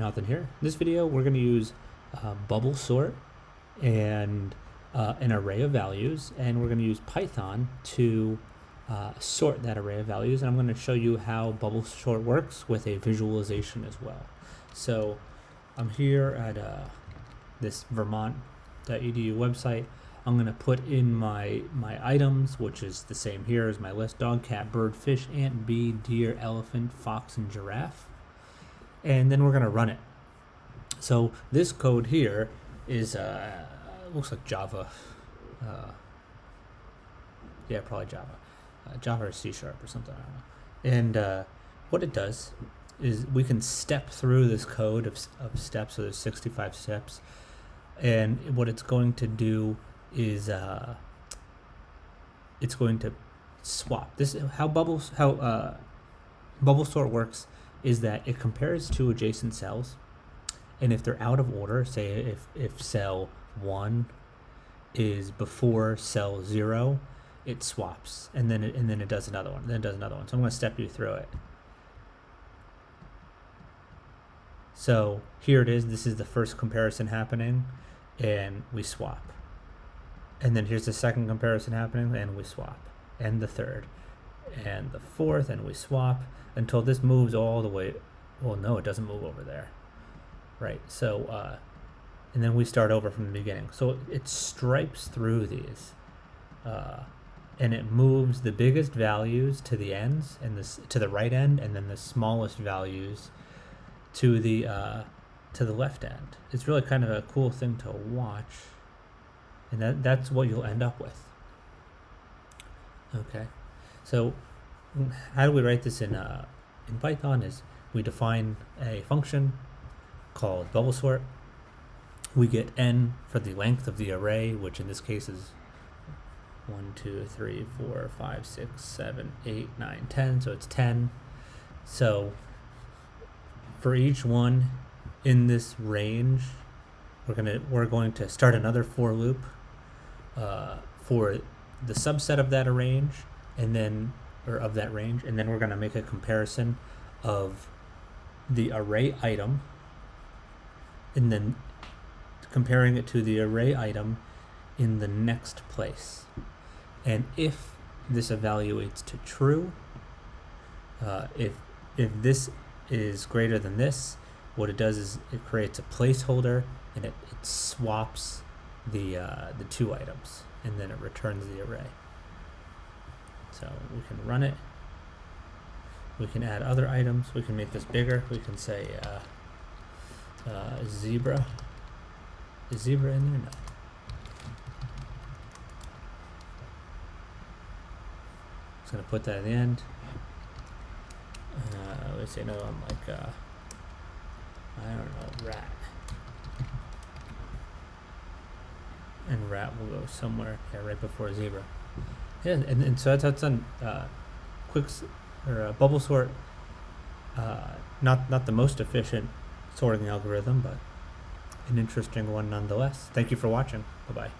Jonathan here. In this video, we're going to use bubble sort and an array of values, and we're going to use Python to sort that array of values. And I'm going to show you how bubble sort works with a visualization as well. So I'm here at this Vermont.edu website. I'm going to put in my items, which is the same here as my list: dog, cat, bird, fish, ant, bee, deer, elephant, fox, and giraffe. And then we're going to run it. So this code here is looks like Java. Yeah, probably Java. Java or C# or something, I don't know. And what it does is we can step through this code of steps. So there's 65 steps, and what it's going to do is it's going to swap. This is how bubble sort works. Is that it compares two adjacent cells, and if they're out of order, say if cell 1 is before cell 0, it swaps, and then it does another one, then it does another one. So I'm going to step you through it. So here it is. This is the first comparison happening, and we swap. And then here's the second comparison happening, and we swap, and the third, and the fourth, and we swap until this moves all the way. Well, no, it doesn't move over there, right? So and then we start over from the beginning. So it stripes through these, and it moves the biggest values to the ends, and to the right end, and then the smallest values to the left end. It's really kind of a cool thing to watch, and that's what you'll end up with. Okay, so how do we write this in Python? Is we define a function called bubble sort. We get n for the length of the array, which in this case is 1, 2, 3, 4, 5, 6, 7, 8, 9, 10. So it's 10. So for each one in this range, we're going to start another for loop for the subset of that range, and then of that range, and then we're going to make a comparison of the array item, and then comparing it to the array item in the next place. And if this evaluates to true, if this is greater than this, what it does is it creates a placeholder, and it swaps the two items, and then it returns the array. So we can run it. We can add other items. We can make this bigger. We can say zebra. Is zebra in there? No. Just gonna put that at the end. Let's say no. I'm like I don't know, rat. And rat will go somewhere. Yeah, right before zebra. Yeah, and so that's done. Bubble sort. Not the most efficient sorting algorithm, but an interesting one nonetheless. Thank you for watching. Bye bye.